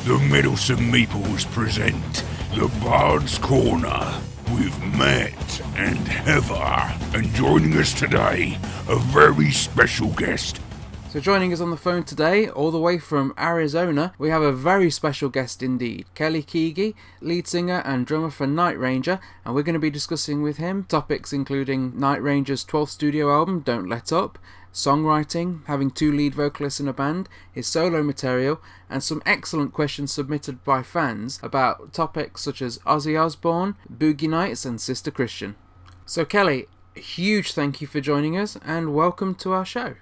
The Meddlesome Meeples present The Bard's Corner with Matt and Heather. And joining us today, a very special guest. So joining us on the phone today, all the way from Arizona, we have a very special guest indeed, Keagy, lead singer and drummer for Night Ranger, and we're going to be discussing with him topics including Night Ranger's 12th studio album, Don't Let Up, songwriting, having two lead vocalists in a band, his solo material, and some excellent questions submitted by fans about topics such as Ozzy Osbourne, Boogie Nights and Sister Christian. So Kelly, a huge thank you for joining us and welcome to our show.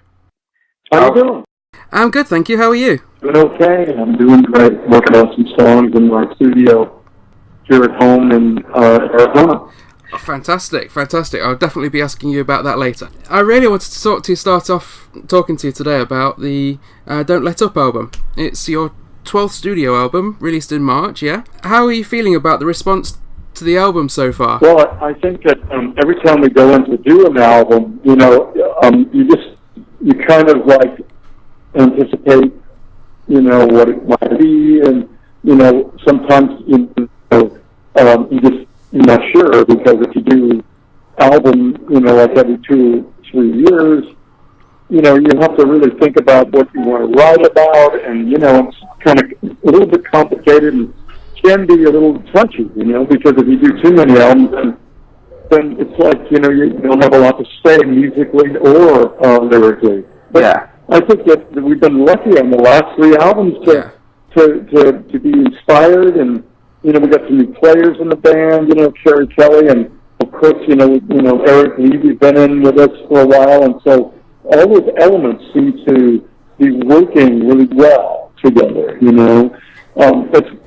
How you doing? I'm good, thank you. How are you? Doing okay. I'm doing great. Working on some songs in my studio here at home in Arizona. Oh, fantastic. I'll definitely be asking you about that later. I really wanted to start off talking to you today about the Don't Let Up album. It's your 12th studio album, released in March, yeah? How are you feeling about the response to the album so far? Well, I think that every time we go in to do an album, you kind of like anticipate, what it might be, and sometimes you're not sure, because if you do album, like every 2-3 years, you have to really think about what you want to write about, and it's kind of a little bit complicated and can be a little touchy, because if you do too many albums, then it's like, you don't have a lot to say musically or lyrically. But yeah. I think that we've been lucky on the last 3 albums to be inspired, and, we got some new players in the band, Carrie Kelly, and of course, Eric Levy's been in with us for a while, and so all those elements seem to be working really well together,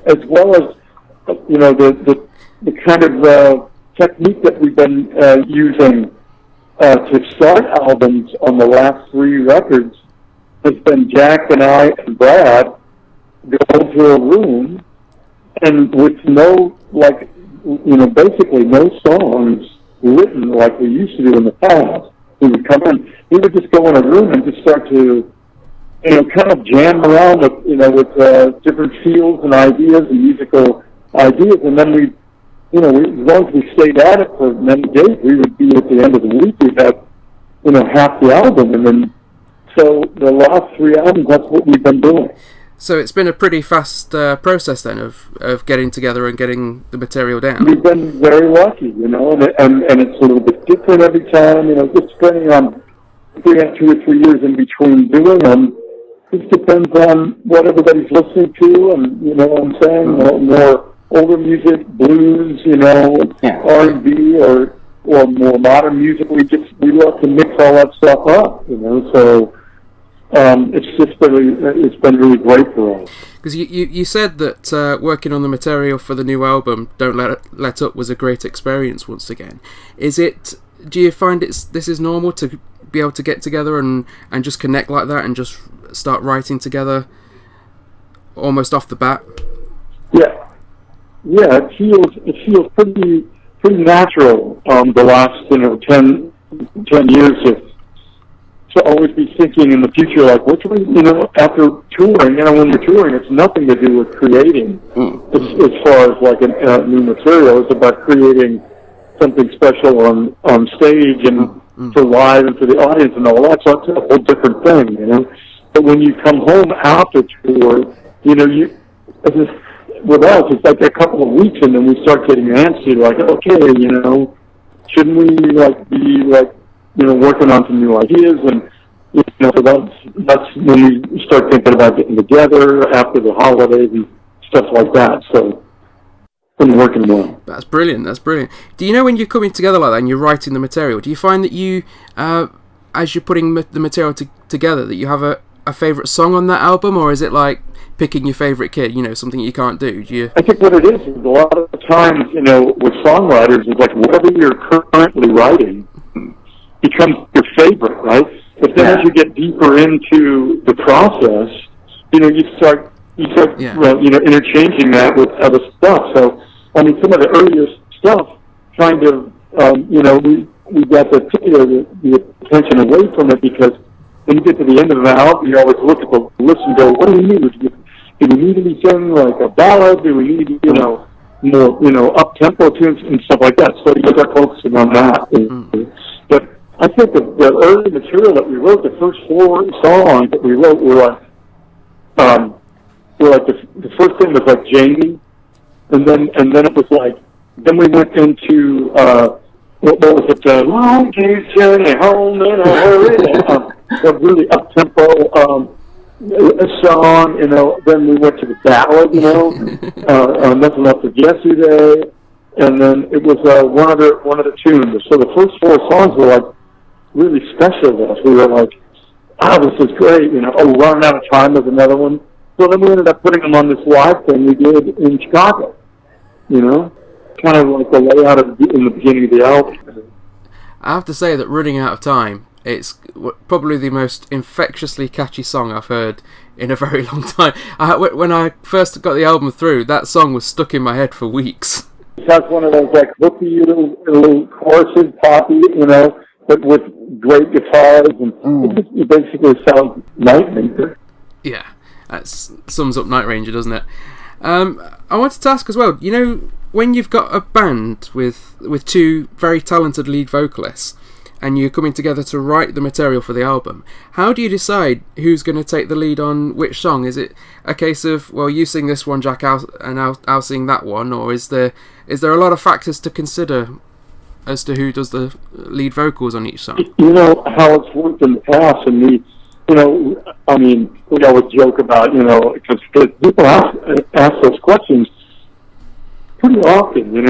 as well as, the kind of technique that we've been using to start albums on the last 3 records has been Jack and I and Brad go into a room, and with no, basically no songs written like we used to do in the past. We would come in, we would just go in a room and just start to, kind of jam around with different feels and ideas and musical ideas, and then we, as long as we stayed at it for many days, we would be at the end of the week, we'd have, half the album, and then, so the last 3 albums, that's what we've been doing. So it's been a pretty fast process then of getting together and getting the material down. We've been very lucky, and it's a little bit different every time, just depending on if we have 2 or 3 years in between doing them. It depends on what everybody's listening to, and, what I'm saying, more older music, blues, R&B, or more modern music. We love to mix all that stuff up, so it's been really great for us. Because you said that working on the material for the new album, Don't Let Up, was a great experience once again. Do you find this is normal to be able to get together and just connect like that and just start writing together almost off the bat? Yeah, it feels pretty natural. The last 10 years to always be thinking in the future, like, what do we, after touring, when you're touring, it's nothing to do with creating. As far as like a new material, it's about creating something special on stage and for live and for the audience and all that. So it's a whole different thing, But when you come home after tour, with us, it's like a couple of weeks, and then we start getting antsy, like, okay, shouldn't we, be, working on some new ideas, and, so that's when we start thinking about getting together after the holidays and stuff like that, so it's been working well. That's brilliant. Do you know when you're coming together like that and you're writing the material, do you find that you, as you're putting the material together, that you have a favourite song on that album, or is it like picking your favourite kid, something you can't do? I think what it is a lot of times, with songwriters, is like whatever you're currently writing becomes your favorite, right? But then as you get deeper into the process, you start interchanging that with other stuff. So, some of the earlier stuff kind of, we got the attention away from it, because when you get to the end of the album, you always look at the list and go, what do we need? do we need to be singing like a ballad? Do we need, more, up-tempo tunes and stuff like that? So you start focusing on that. But I think the early material that we wrote, the first 4 songs that we wrote were like the first thing was like Jamie, and then it was like, then we went into what was it? Long day's journey home in a hurry. A really up-tempo song. Then we went to the ballad. Nothing Left for Yesterday, and then it was one of the tunes. So the first 4 songs were like really special to us. We were like, this is great. Running Out of Time was another one. So then we ended up putting them on this live thing we did in Chicago. Kind of like the layout in the beginning of the album. I have to say that Running Out of Time, it's probably the most infectiously catchy song I've heard in a very long time. When I first got the album through, that song was stuck in my head for weeks. That's one of those like hooky little choruses, poppy, but with great guitars, and it basically sounds Night Ranger. Yeah, that sums up Night Ranger, doesn't it? I wanted to ask as well, when you've got a band with 2 very talented lead vocalists and you're coming together to write the material for the album, how do you decide who's going to take the lead on which song? Is it a case of, well, you sing this one, Jack, and I'll sing that one, or is there a lot of factors to consider as to who does the lead vocals on each song? How it's worked in the past, and we always joke about, because people ask those questions pretty often, and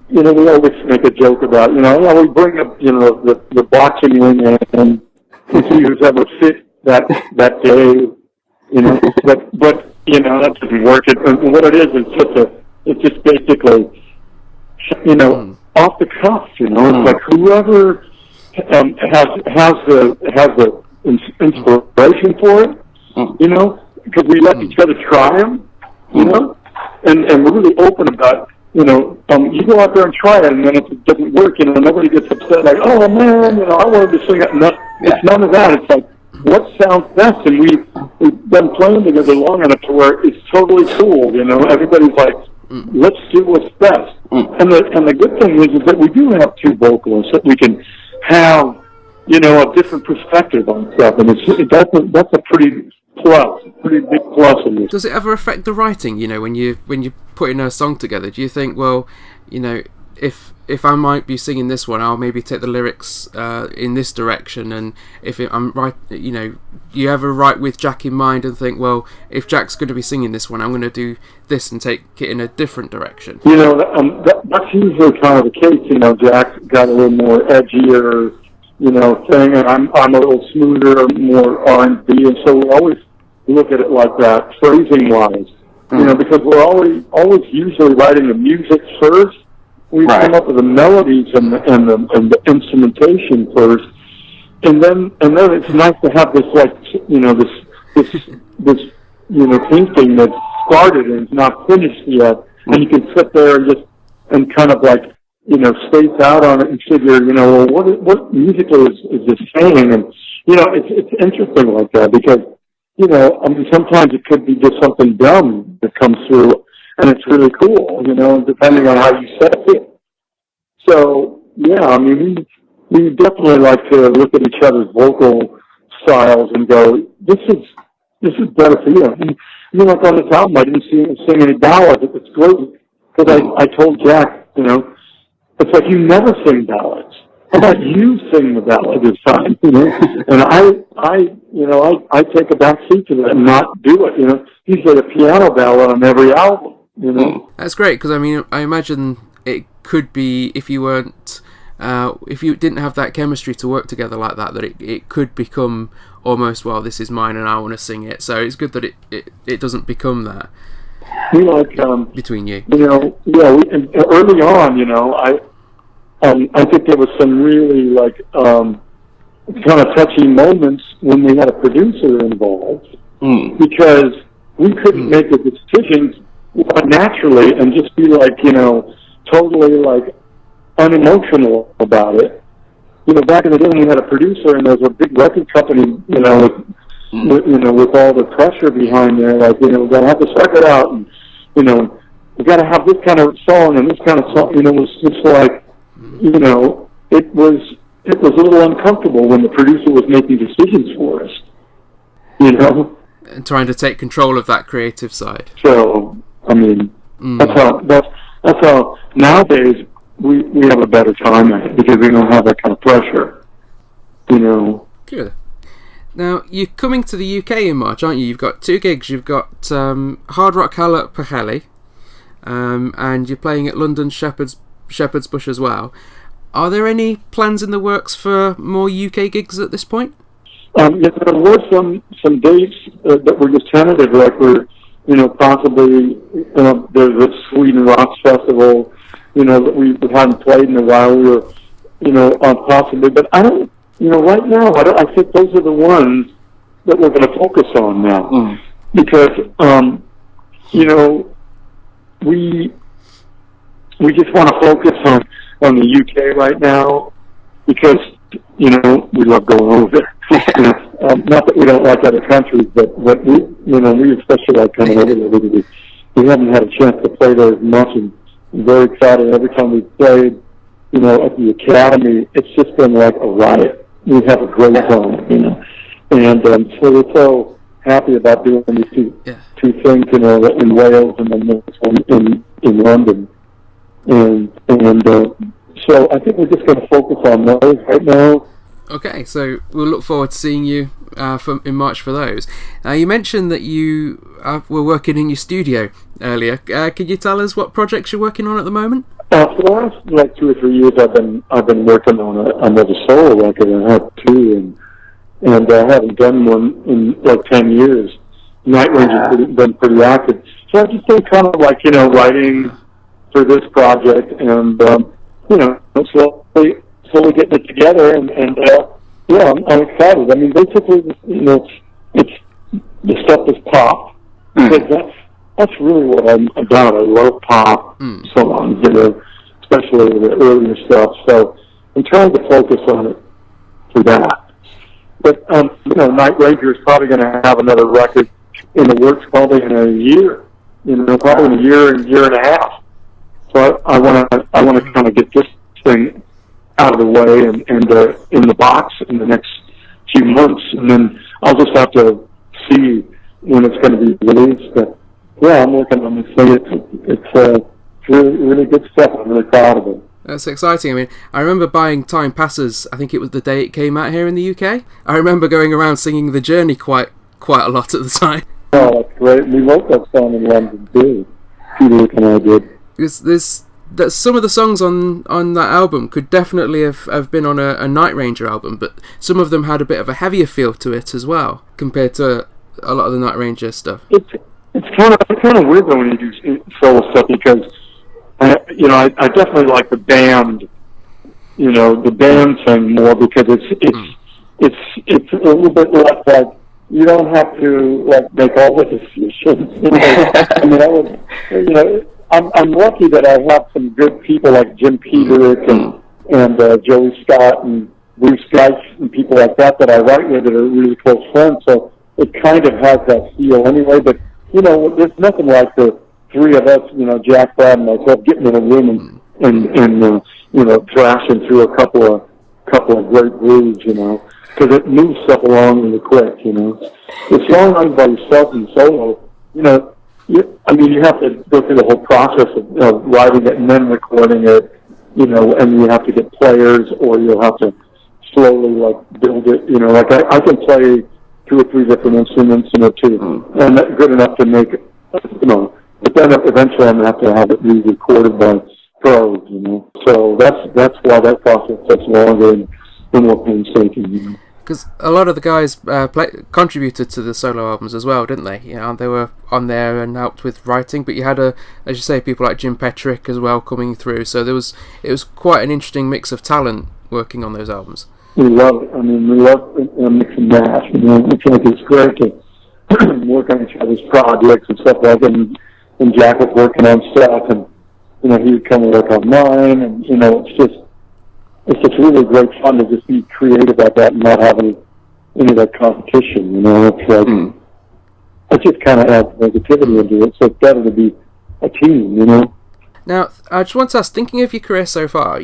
we always make a joke about, we bring up, the boxing ring and see who's ever fit that day, but that doesn't work. What it is it's just basically, off the cuff, it's like whoever has the inspiration for it, because we let each other try them, and we're really open about, you go out there and try it, and then if it doesn't work, nobody gets upset like, oh man, I wanted to sing it. No, it's none of that. It's like, what sounds best? And we've been playing together long enough to where it's totally cool, everybody's like, let's do what's best. And the good thing is that we do have 2 vocalists that we can have, a different perspective on stuff, and that's a pretty big plus in this. Does it ever affect the writing? When you're putting a song together, do you think, well, if I might be singing this one, I'll maybe take the lyrics in this direction, and if I'm right, you ever write with Jack in mind and think, well, if Jack's going to be singing this one, I'm going to do this and take it in a different direction? That's usually kind of the case. Jack got a little more edgier, thing, and I'm a little smoother, more R&B, and so we always look at it like that, phrasing wise, because we're always usually writing the music first. We come up with the melodies and the instrumentation first, and then it's nice to have this this painting that's started and it's not finished yet, and you can sit there and kind of like space out on it and figure, well, what musically is this saying? And it's interesting like that because sometimes it could be just something dumb that comes through, and it's really cool, depending on how you set it. So, yeah, we definitely like to look at each other's vocal styles and go, this is better for you. Like on this album, I didn't sing any ballads. It's great, because I told Jack, it's like you never sing ballads. How about you sing the ballad this time, And I take a back seat to that and not do it, Usually a piano ballad on every album, That's great, because I imagine it could be, if you weren't, if you didn't have that chemistry to work together like that it could become almost, well, this is mine and I want to sing it. So it's good that it doesn't become that. Between you. Early on, I think there was some really kind of touchy moments when we had a producer involved, because we couldn't make the decisions naturally and just be totally unemotional about it. Back in the day when we had a producer and there was a big record company, with with all the pressure behind there, like, we're going to have to suck it out, and, we got to have this kind of song and this kind of song, it was just like, it was a little uncomfortable when the producer was making decisions for us, And trying to take control of that creative side. So, I mean, that's how nowadays we have a better time at it, because we don't have that kind of pressure, Good. Now, you're coming to the UK in March, aren't you? You've got 2 gigs. You've got Hard Rock Hell at Pwllheli, and you're playing at London Shepherd's Bush as well. Are there any plans in the works for more UK gigs at this point? Yes, there were some dates that were just tentative, like we're, possibly, there's a Sweden Rocks Festival, that we hadn't played in a while. We were, possibly, but I don't, right now, I think those are the ones that we're going to focus on now. Because, we just want to focus on the UK right now, because, we love going over there. Not that we don't like other countries, but we especially like coming over there, because we haven't had a chance to play there as much, and I'm very excited. Every time we've played, at the Academy, it's just been like a riot. We have a great time, and so we're so happy about doing these two things, in Wales, and then this one in London, and so I think we're just going to focus on those right now. Okay, so we'll look forward to seeing you in March for those. You mentioned that you were working in your studio earlier. Can you tell us what projects you're working on at the moment? For the last 2 or 3 years, I've been working on another solo record. I had 2, and I haven't done one in like 10 years. Night Ranger's been pretty active, so I've just been kind of like writing for this project, and slowly getting it together, and I'm excited. I mean, basically, it's the stuff is pop, because that's really what I'm about. I love pop songs, especially the earlier stuff. So I'm trying to focus on it for that. But Night Ranger is probably going to have another record in the works probably in a year. Probably in a year and a half. So I want to kind of get this thing out of the way and in the box in the next few months, and then I'll just have to see when it's going to be released. But I'm working on this thing. It's really, really good stuff. I'm really proud of it. That's exciting. I mean, I remember buying Time Passes. I think it was the day it came out here in the UK. I remember going around singing The Journey quite a lot at the time. Oh, that's great. We wrote that song in London too. Peter and I did. That some of the songs on that album could definitely have been on a Night Ranger album, but some of them had a bit of a heavier feel to it as well, compared to a lot of the Night Ranger stuff. It's kind of weird though when you do solo stuff, because I definitely like the band thing more, because it's a little bit less like, you don't have to like make all the decisions. I mean, I'm lucky that I have some good people like Jim Peterick and Joey Scott and Bruce Geist and people like that I write with that are really close friends. So it kind of has that feel anyway. But there's nothing like the 3 of us, Jack, Brad, and myself, getting in a room and thrashing through a couple of great grooves, because it moves stuff along really quick. The song writing by yourself and solo, you have to go through the whole process of writing it and then recording it, and you have to get players, or you'll have to slowly build it. I can play 2 or 3 different instruments in it too, and that's good enough to make it. But then eventually I'm gonna have to have it re-recorded by pros. So that's why that process takes longer and more painstaking. Because a lot of the guys contributed to the solo albums as well, didn't they? They were on there and helped with writing. But you had as you say, people like Jim Peterick as well coming through. So it was quite an interesting mix of talent working on those albums. We love it. I mean, we love mix and match. I think it's great to work on each other's projects and stuff like that. And Jack was working on stuff, and he would come and work on mine, and it's just really great fun to just be creative like that and not have any any of that competition. You know, it's like it just kind of adds negativity into it. So it's better to be a team. You know. Now, I just want to ask, thinking of your career so far,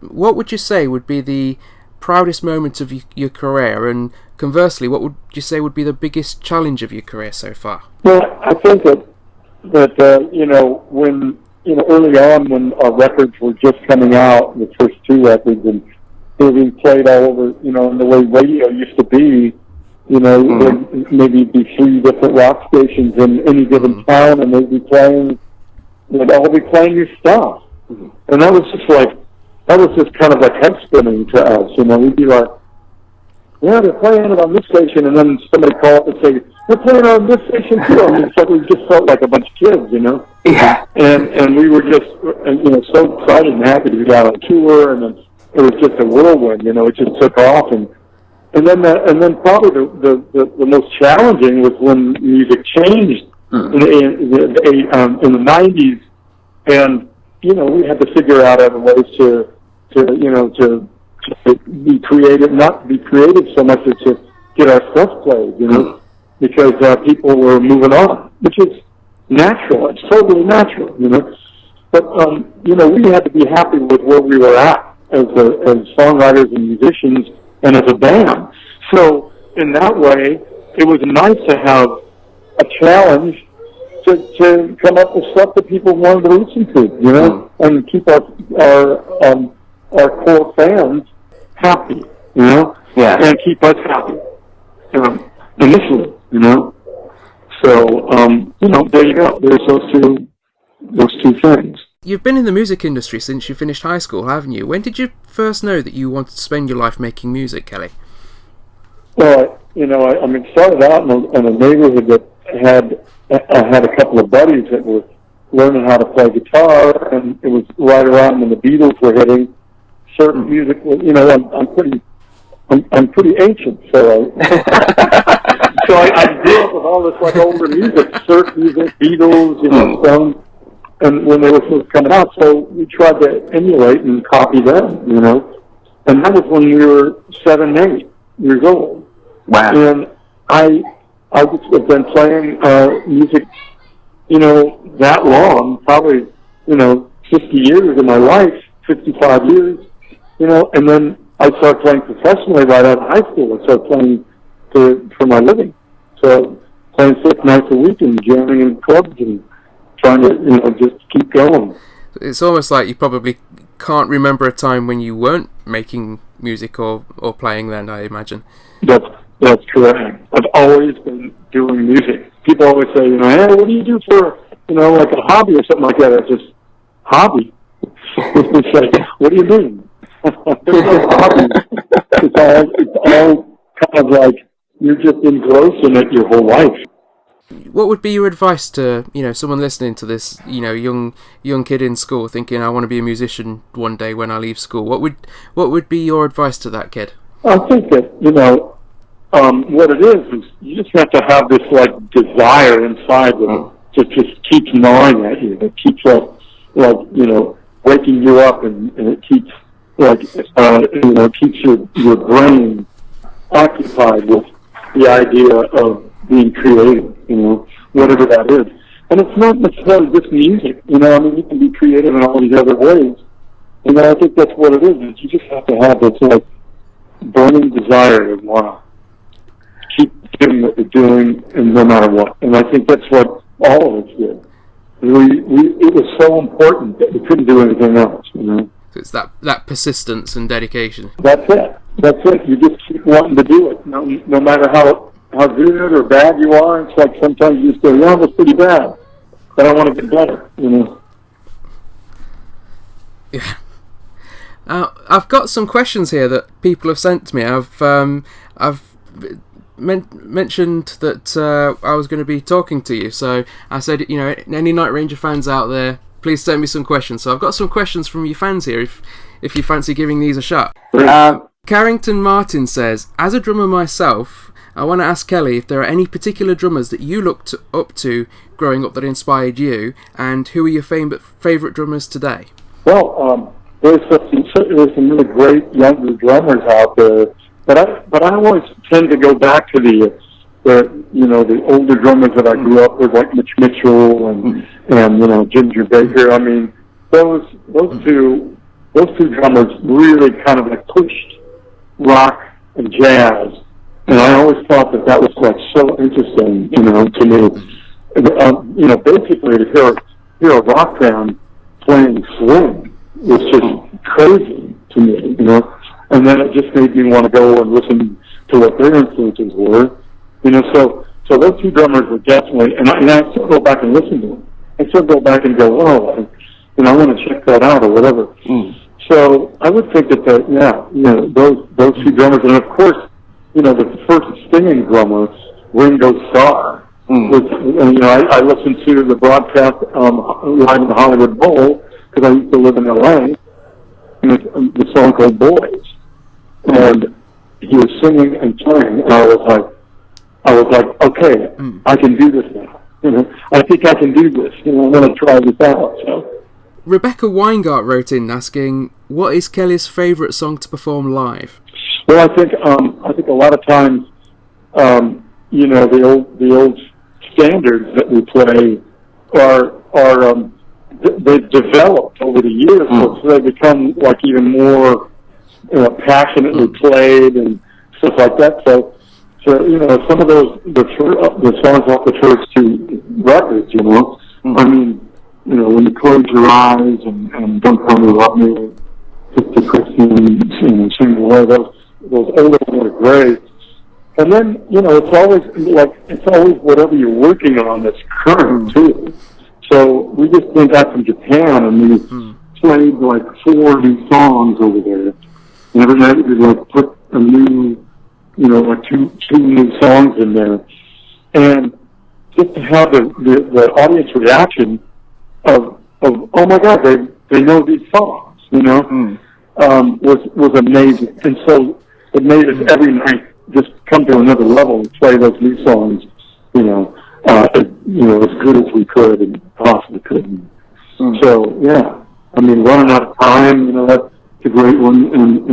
what would you say would be the proudest moment of your career, and conversely, what would you say would be the biggest challenge of your career so far? Well, I think that you know, when early on when our records were just coming out, the first two records, and they were being played all over, you know, and the way radio used to be, you know, there'd maybe be 3 different rock stations in any given town, and they'd all be playing your stuff, and that was just kind of like head spinning to us. You know, we'd be like, yeah, they're playing it on this station, and then somebody call up and say, they're playing on this station too. I mean, it's like we just felt like a bunch of kids, you know. Yeah. And we were just, you know, so excited and happy to be out on tour, and then it was just a whirlwind, you know. It just took off, and then probably the most challenging was when music changed in the 90s, and you know, we had to figure out other ways to be creative, not be creative so much as to get our stuff played, you know, because people were moving on, which is natural. It's totally natural, you know. But you know, we had to be happy with where we were at as songwriters and musicians and as a band. So in that way, it was nice to have a challenge to come up with stuff that people wanted to listen to, you know, and keep our core fans happy, you know, and keep us happy initially, you know. So you know, there you go. There's those two things. You've been in the music industry since you finished high school, haven't you? When did you first know that you wanted to spend your life making music, Kelly? Well, you know, I mean, started out in a neighborhood that had a couple of buddies that were learning how to play guitar, and it was right around when the Beatles were hitting. Certain music, you know, I'm pretty ancient, so I grew up with all this like older music, surf music, Beatles, you know, some, and when they were first coming out, so we tried to emulate and copy them, you know, and that was when we were 7, 8 years old. Wow. And I just have been playing music, you know, that long, probably, you know, 50 years of my life, 55 years, you know, and then I started playing professionally right out of high school. I started playing for my living. So playing 6 nights a week and jamming in clubs and trying to, you know, just keep going. It's almost like you probably can't remember a time when you weren't making music or playing then, I imagine. That's correct. I've always been doing music. People always say, you know, hey, what do you do for, you know, like a hobby or something like that? It's just, hobby? It's like, what do you mean? There's no hobby. It's all kind of like you're just engrossed in it your whole life. What would be your advice to, you know, someone listening to this, you know, young kid in school thinking, I want to be a musician one day when I leave school? What would be your advice to that kid? I think that, you know, what it is you just have to have this like desire inside that just keeps gnawing at you. It keeps like you know, waking you up, and it keeps like you know, keeps your brain occupied with the idea of being creative, you know, whatever that is. And it's not necessarily just music, you know. I mean, you can be creative in all these other ways. And I think that's what it is you just have to have this like burning desire to want to keep doing what you're doing, and no matter what. And I think that's what all of us did. It was so important that we couldn't do anything else, you know. So it's that persistence and dedication. That's it. You just keep wanting to do it, no matter how good or bad you are. It's like sometimes you just go, yeah, that's pretty bad, but I want to get better, you know. Yeah. I've got some questions here that people have sent to me. I've mentioned that I was going to be talking to you, so I said, you know, any Night Ranger fans out there, please send me some questions. So I've got some questions from your fans here, if you fancy giving these a shot. Carrington Martin says, as a drummer myself, I want to ask Kelly if there are any particular drummers that you looked up to growing up that inspired you, and who are your favourite drummers today? Well, there's some really great younger drummers out there, but I always tend to go back to the older drummers that I grew up with, like Mitch Mitchell and Ginger Baker. I mean, those two drummers really kind of like pushed rock and jazz, and I always thought that was like so interesting, to me. Basically to hear a rock band playing swing was just crazy to me, and then it just made me want to go and listen to what their influences were, so those two drummers were definitely, and I still go back and listen to them. I still go back and go, oh, I want to check that out or whatever. So I would think that those two drummers, and of course, the first singing drummer, Ringo Starr, was, I listened to the broadcast live in the Hollywood Bowl because I used to live in L.A. and the song called Boys, and he was singing and playing, and I was like, okay, I can do this now. I think I can do this. I want to try this out. So. Rebecca Weingart wrote in asking, "What is Kelly's favourite song to perform live?" Well, I think a lot of times, the old standards that we play are they've developed over the years, so they become like even more passionately played and stuff like that. So some of the songs off the first two records, I mean, when you close your eyes and Don't Tell Me You Love Me, Sister Christian, Sing Away, those older ones are great. And then, it's always whatever you're working on that's current too. So we just came back from Japan and we played like 4 new songs over there. And every night we like put a new, like two new songs in there. And just to have the audience reaction of oh my God, they know these songs, was amazing. And so it made us every night just come to another level and play those new songs, as good as we could and possibly could. So yeah, I mean, Running Out of Time, that's a great one, and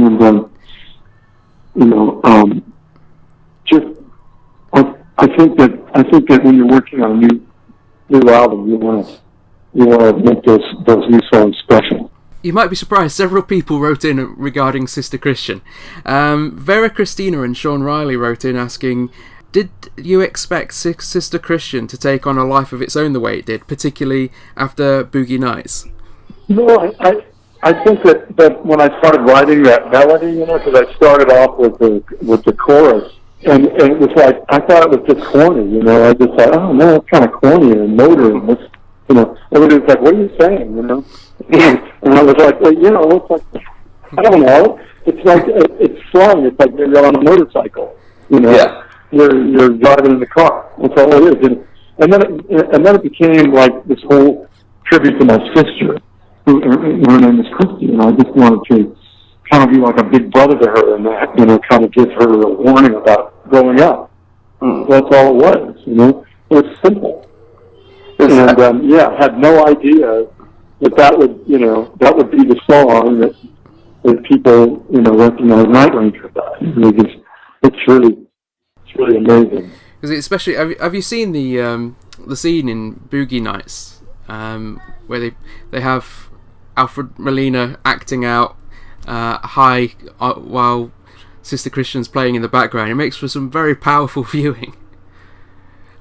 just I think that when you're working on a new album, you want to make those new songs special. You might be surprised, several people wrote in regarding Sister Christian. Vera Christina and Sean Riley wrote in asking, did you expect Sister Christian to take on a life of its own the way it did, particularly after Boogie Nights? No, I think that when I started writing that melody, because I started off with the chorus, and it was like, I thought it was just corny, I just thought, oh no, it's kind of corny and motor, and this, everybody was like, what are you saying, And I was like, well, it's like, I don't know. It's like, it's fun. It's like you're on a motorcycle, Yeah. You're driving in the car. That's all it is. And then it became like this whole tribute to my sister, her name is Christy, and I just wanted to kind of be like a big brother to her and that, kind of give her a warning about growing up. That's all it was, It was simple. And, I had no idea that would be the song that people, recognize Night Ranger by. It's really amazing. Because especially, have you seen the scene in Boogie Nights where they have Alfred Molina acting out high while Sister Christian's playing in the background? It makes for some very powerful viewing.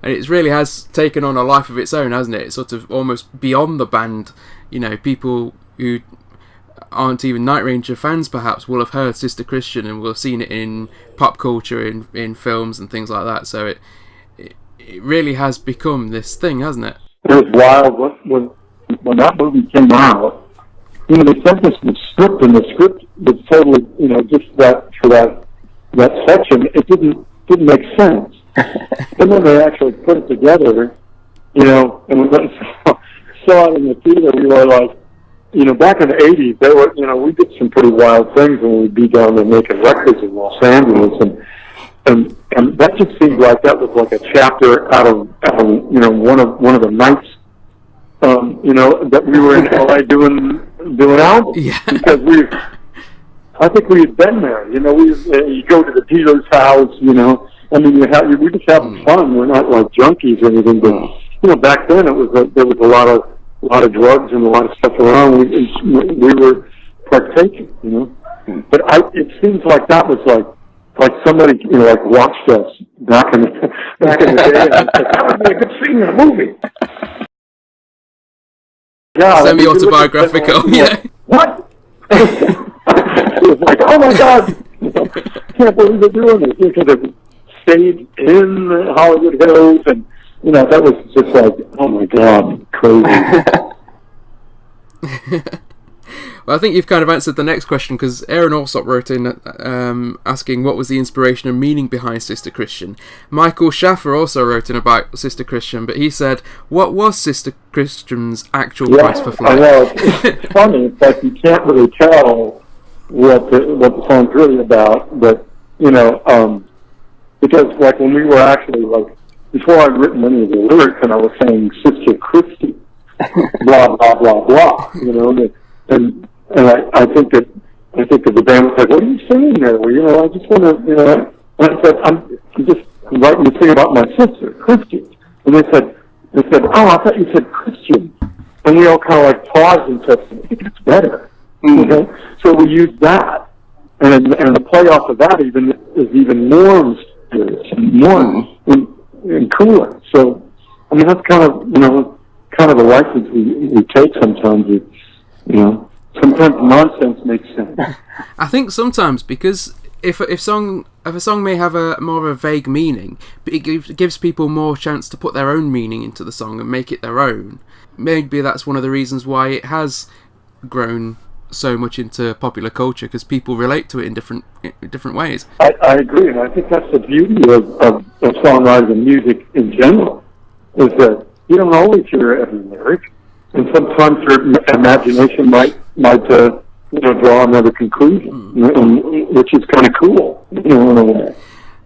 And it really has taken on a life of its own, hasn't it? It's sort of almost beyond the band. People who aren't even Night Ranger fans perhaps will have heard Sister Christian and will have seen it in pop culture, in films and things like that. So it really has become this thing, hasn't it? It was wild when that movie came out. They sent us the script, and the script was totally, just for that section, it didn't make sense. And then they actually put it together, and we went and saw it in the theater. We were like, back in the 80s, they were, we did some pretty wild things when we'd be down there making records in Los Angeles, and that just seemed like that was like a chapter out of one of the nights, that we were in LA doing albums. Yeah. Because I think we had been there. You know, you go to the dealer's house. You know, I mean, we're just having fun. We're not like junkies or anything. But you know, back then there was a lot of drugs and a lot of stuff around. We were partaking. You know, but it seems like that was like somebody, you know, like watched us back in the day, and said, that would be a good scene in a movie. Yeah, semi-autobiographical, yeah. What? It was like, oh my God, I can't believe they're doing this. You could have stayed in the Hollywood Hills, and you know, that was just like, oh my God, crazy. Well, I think you've kind of answered the next question, because Aaron Allsop wrote in asking what was the inspiration and meaning behind Sister Christian. Michael Schaffer also wrote in about Sister Christian, but he said, what was Sister Christian's actual price for flight? I know. It's funny, but you can't really tell what the song's really about, but, you know, because, like, when we were actually, like, before I'd written any of the lyrics and I was saying Sister Christy, blah, blah, blah, blah, you know, and I think that the band was like, what are you saying there? Well, you know, I just want to, you know, and I said, I'm just writing the thing about my sister, Christian. And they said, oh, I thought you said Christian. And we all kind of like paused and said, I think it's better. Okay? So we used that. And the play off of that is even more mysterious and more and cooler. So, I mean, that's kind of, you know, kind of a license we take sometimes. You know, sometimes nonsense makes sense. I think sometimes, because if a song may have a more of a vague meaning, but it gives people more chance to put their own meaning into the song and make it their own. Maybe that's one of the reasons why it has grown so much into popular culture, because people relate to it in different ways. I agree, and I think that's the beauty of songwriting and music in general, is that you don't always hear every lyric, and sometimes your imagination might you know, draw another conclusion, which is kind of cool, you know, in a way.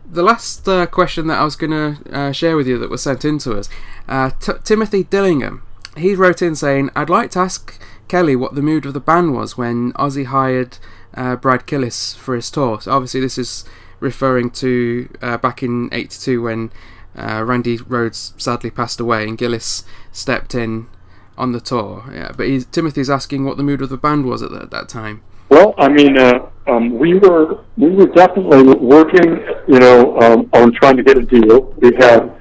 The last question that I was going to share with you that was sent in to us, Timothy Dillingham, he wrote in saying, I'd like to ask Kelly what the mood of the band was when Ozzy hired Brad Gillis for his tour. So obviously this is referring to back in '82 when Randy Rhoads sadly passed away and Gillis stepped in on the tour. Yeah, but Timothy's asking what the mood of the band was at that time. Well, I mean, we were definitely working, you know, on trying to get a deal. We have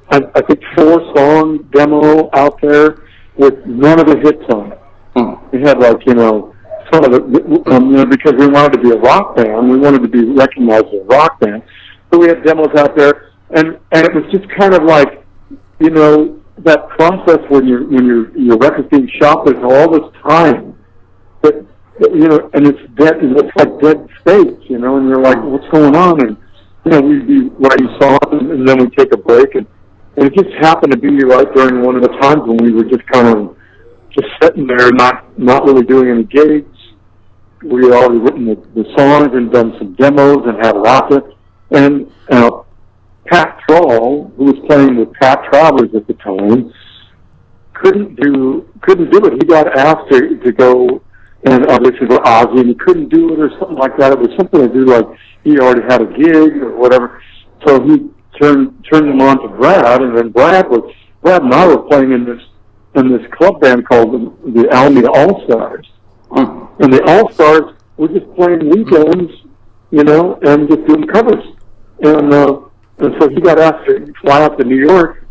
I think 4-song demo out there with none of the hits on it. We had, like, you know, some of the, you know, because we wanted to be a rock band, we wanted to be recognized as a rock band, so we had demos out there, and it was just kind of like, you know, that process when your record's being shot, there's all this time, but, you know, and it's dead, and it's like dead space, you know, and you're like, what's going on? And, you know, we'd be writing songs, and then we'd take a break, and it just happened to be right during one of the times when we were just kind of just sitting there, not really doing any gigs. We had already written the songs and done some demos and had rockets. And Pat Thrall, who was playing with Pat Travers at the time, couldn't do it. He got asked to go and audition for Ozzy, and he couldn't do it or something like that. It was something to do like he already had a gig or whatever. So he turned them on to Brad, and then Brad and I were playing in this club band called the Alameda All Stars. And the All Stars were just playing weekends, you know, and just doing covers. And so he got asked to fly out to New York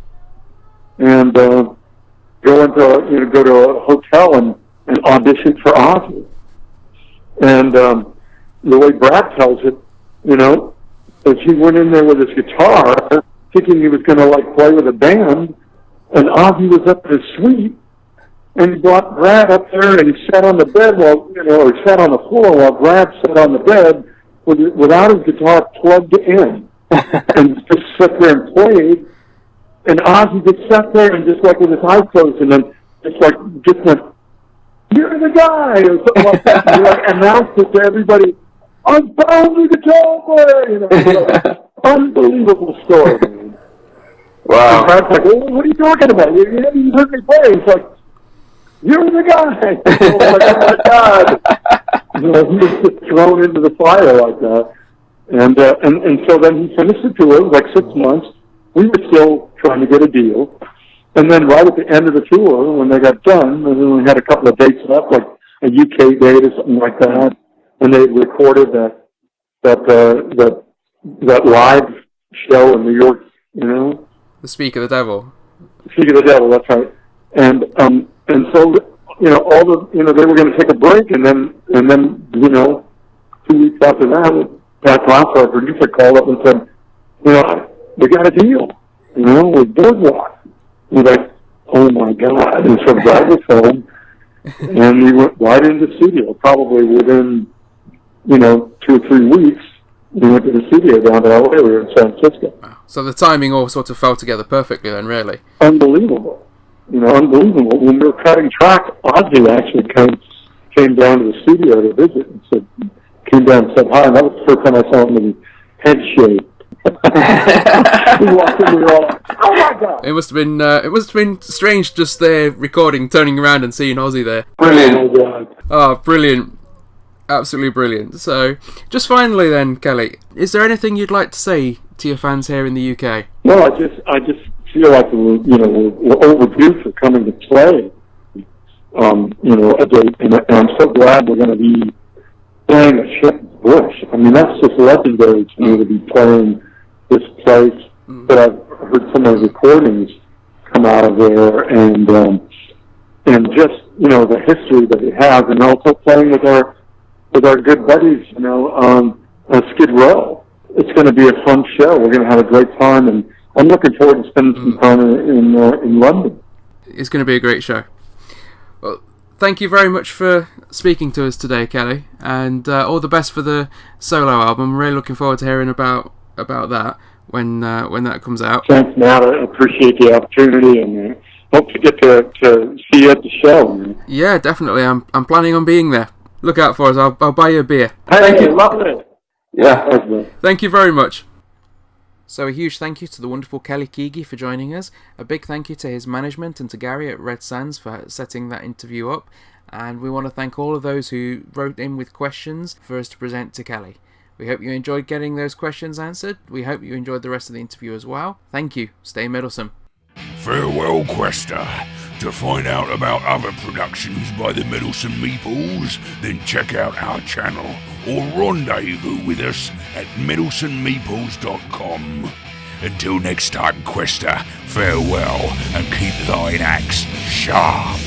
and go to a hotel and audition for Ozzy. And the way Brad tells it, you know, is he went in there with his guitar, thinking he was going to like play with a band, and Ozzy was up in his suite, and he brought Brad up there, and he sat on the bed or sat on the floor while Brad sat on the bed without his guitar plugged in, and just sat there and played, and Ozzy just sat there and just like with his eyes closed, and then just went, "You're the guy," or something like that, and he like announced it to everybody. I found the guitar player, you know. Unbelievable story, man. Wow. And Brad's like, well, what are you talking about? You haven't heard me play. He's like, you're the guy. Oh my God. He was just thrown into the fire like that. And so then he finished the tour. It was like 6 months. We were still trying to get a deal. And then right at the end of the tour, when they got done, and then we had a couple of dates left, like a UK date or something like that, and they recorded that live show in New York, you know? The Speak of the Devil. Speak of the Devil, that's right. And so, you know, they were going to take a break, and then, you know, 2 weeks after that, Pat Ross, our producer, called up and said, you know, we got a deal, you know, with Boardwalk. We're like, oh my God. And so Brad was home, and we went right into the studio. Probably within, you know, 2 or 3 weeks, we went to the studio down to LA. We were in San Francisco. Wow. So the timing all sort of fell together perfectly then, really. Unbelievable. You know, unbelievable. When we were cutting tracks, Ozzy actually came down to the studio to visit and came down and said hi. And that was the first time I saw him in head shape. We walked in, we were all like, oh my God! It must have been strange just there recording, turning around and seeing Ozzy there. Brilliant. Oh, God. Oh, brilliant. Absolutely brilliant. So, just finally then, Kelly, is there anything you'd like to say to your fans here in the UK? No, I just feel like we're overdue for coming to play. You know, a date, and I'm so glad we're going to be playing at Shepherd's Bush. I mean, that's just legendary to me to be playing this place. But I've heard some of the recordings come out of there, and just, you know, the history that it has, and also playing with our good buddies, you know, on Skid Row. It's going to be a fun show. We're going to have a great time, and I'm looking forward to spending some time in London. It's going to be a great show. Well, thank you very much for speaking to us today, Kelly, and all the best for the solo album. I'm really looking forward to hearing about that when that comes out. Thanks, Matt. I appreciate the opportunity, and hope to get to see you at the show. Yeah, definitely. I'm planning on being there. Look out for us. I'll buy you a beer. Thank you. Lovely. Yeah. Thank you very much. So a huge thank you to the wonderful Kelly Keagy for joining us. A big thank you to his management and to Gary at Red Sands for setting that interview up. And we want to thank all of those who wrote in with questions for us to present to Kelly. We hope you enjoyed getting those questions answered. We hope you enjoyed the rest of the interview as well. Thank you. Stay meddlesome. Farewell, Quester. To find out about other productions by the Meddlesome Meeples, then check out our channel or rendezvous with us at meddlesomemeeples.com. Until next time, Quester, farewell and keep thine axe sharp.